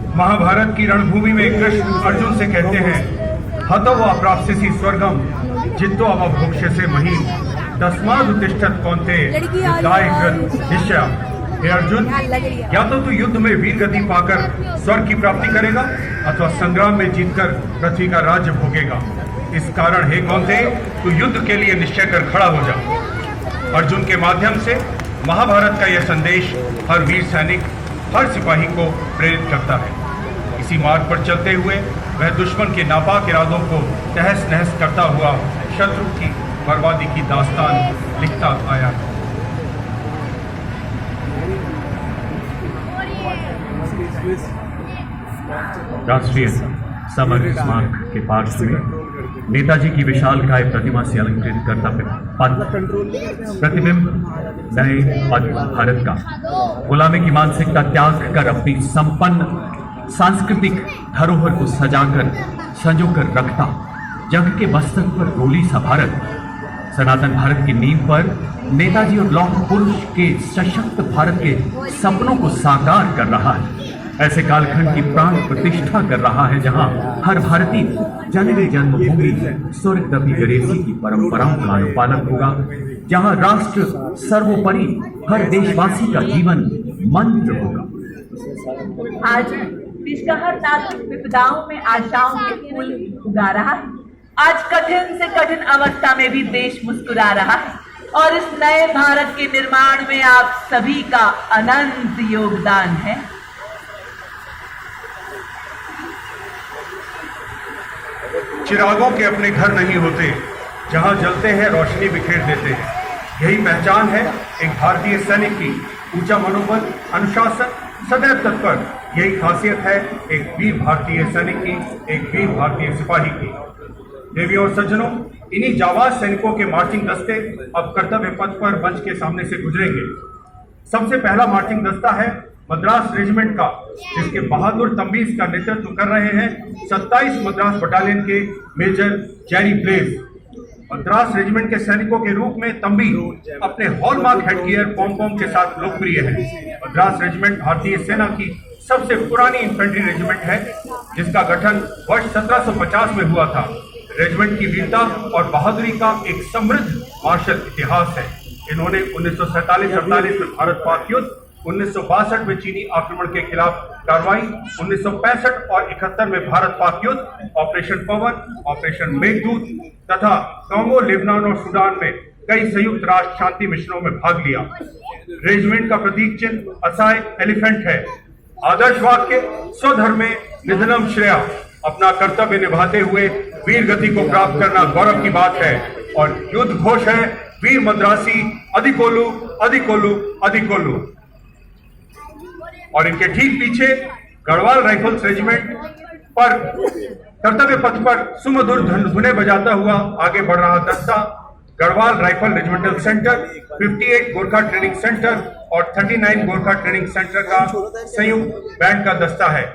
महाभारत की रणभूमि में कृष्ण अर्जुन से कहते हैं, हतो वा प्राप्स्यसि स्वर्गम जित्वा वा भोक्ष्यसे महीम् तस्माद् उत्तिष्ठत् कौन्तेय युद्धाय कृत निश्चय। हे अर्जुन, या तो तू युद्ध में वीर गति पाकर स्वर्ग की प्राप्ति करेगा अथवा संग्राम में जीतकर पृथ्वी का राज्य भोगेगा। इस कारण हे कौन्तेय, तू युद्ध के लिए निश्चय कर खड़ा हो जा। अर्जुन के माध्यम से महाभारत का यह संदेश हर वीर सैनिक, हर सिपाही को प्रेरित करता है। इसी मार्ग पर चलते हुए वह दुश्मन के नापाक इरादों को तहस नहस करता हुआ शत्रु की बर्बादी की दास्तान लिखता आया है। राष्ट्रीय समर स्मारक के पार्श्व में नेताजी की विशालकाय प्रतिमा से अलंकृत करता प्रतिबिंब नए पद भारत का गुलामी की मानसिकता त्याग कर अपनी संपन्न सांस्कृतिक धरोहर को सजाकर संजोकर रखता जंग के मस्तक पर रोली सा भारत सनातन भारत की नींव पर नेताजी और लौह पुरुष के सशक्त भारत के सपनों को साकार कर रहा है। ऐसे कालखंड की प्राण प्रतिष्ठा कर रहा है जहां हर भारतीय जननी जन्मभूमि स्वर्गदपि गरेसी की परंपराओं का अनुपालन होगा, जहां राष्ट्र सर्वोपरि हर देशवासी का जीवन मंत्र होगा। आज विश्व का हर नागरिक विपदाओं में आशाओं के फूल उगा रहा है। आज कठिन से कठिन अवस्था में भी देश मुस्कुरा रहा है और इस नए भारत के निर्माण में आप सभी का अनंत योगदान है। चिरागों के अपने घर नहीं होते, जहां जलते हैं रोशनी बिखेर देते हैं। यही पहचान है एक भारतीय सैनिक की, ऊंचा मनोबल, अनुशासन, सदैव तत्पर। यही खासियत है एक वीर भारतीय सैनिक की, एक वीर भारतीय सिपाही की। देवियों और सज्जनों, इन्हीं जाबाज सैनिकों के मार्चिंग दस्ते अब कर्तव्य पथ पर मंच के सामने से गुजरेंगे। सबसे पहला मार्चिंग दस्ता है मद्रास रेजिमेंट का, जिसके बहादुर तंबीज का नेतृत्व कर रहे हैं 27 मद्रास बटालियन के major Jerry Blaze. Madras regiment के सैनिकों के रूप में तंबी अपने हॉलमार्क हेडगियर पॉम के साथ लोकप्रिय है। मद्रास रेजिमेंट भारतीय सेना की सबसे पुरानी इन्फेंट्री रेजिमेंट है, जिसका गठन वर्ष 1750 में हुआ था। रेजिमेंट की वीरता और बहादुरी का एक समृद्ध मार्शल इतिहास है। इन्होंने 1947-48 में भारत पाक युद्ध, 1962 में चीनी आक्रमण के खिलाफ कार्रवाई, 1965 और 71 में भारत पाक युद्ध, ऑपरेशन पवन, ऑपरेशन मेघदूत तथा कांगो, लेबनान और सूडान में कई संयुक्त राष्ट्र शांति मिशनों में भाग लिया। रेजिमेंट का प्रतीक चिन्ह असाय एलिफेंट है। आदर्श वाक्य स्वधर्मे निधनम श्रेया। अपना कर्तव्य निभाते हुए वीर गति को प्राप्त करना गौरव की बात है। और युद्ध घोष है वीर मद्रासी अधिकोलू अधिकोलू अधिकोलू। और इनके ठीक पीछे गढ़वाल राइफल्स रेजिमेंट पर कर्तव्य पथ पर सुमधुर धुनें बजाता हुआ आगे बढ़ रहा दस्ता Garhwal rifle regimental centre, 58 Gorkha training centre और 39 गोरखा ट्रेनिंग सेंटर का संयुक्त बैंड का दस्ता है।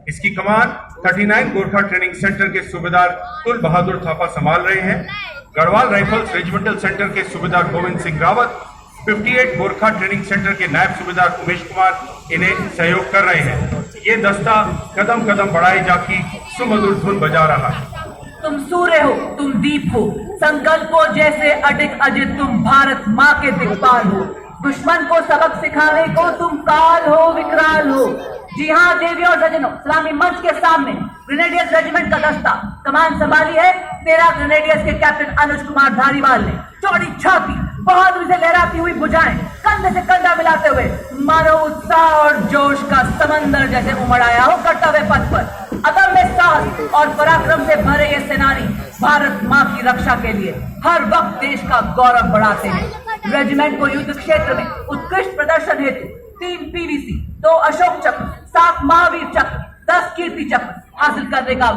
इसकी कमान 39 गोरखा ट्रेनिंग सेंटर के सूबेदार तुल बहादुर थापा संभाल रहे हैं। गढ़वाल राइफल्स रेजिमेंटल सेंटर के सूबेदार गोविंद सिंह रावत, 58 गोरखा ट्रेनिंग सेंटर के नायब सूबेदार उमेश कुमार इन्हें सहयोग कर रहे हैं। ये दस्ता कदम कदम बढ़ाई जाकी सुमधुर धुन बजा रहा है। तुम सूर्य हो, तुम दीप हो, संकल्पों जैसे अडिग अजित तुम भारत माँ के दिक्पाल हो। दुश्मन को सबक सिखाने को तुम काल हो, विकराल हो। जी हाँ देवियों और सज्जनों, सलामी मंच के सामने ग्रेनेडियर्स रेजिमेंट का दस्ता कमान संभाली है 13 ग्रेनेडियर्स के कैप्टन अनुज कुमार धारीवाल ने। चौड़ी छाती, बहादुरी से लहराती हुई भुजाएं, कंधे से कंधा मिलाते हुए मानो उत्साह और जोश का समंदर जैसे उमड़ आया हो कर्तव्य पथ पर। अदम्य साहस और पराक्रम से भरे ये सेनानी भारत माँ की रक्षा के लिए हर वक्त देश का गौरव बढ़ाते हैं। रेजिमेंट को युद्ध क्षेत्र में उत्कृष्ट प्रदर्शन हेतु 3 PVC, 2 अशोक चक्र, 7 महावीर चक्र, 10 कीर्ति चक्र हासिल करने का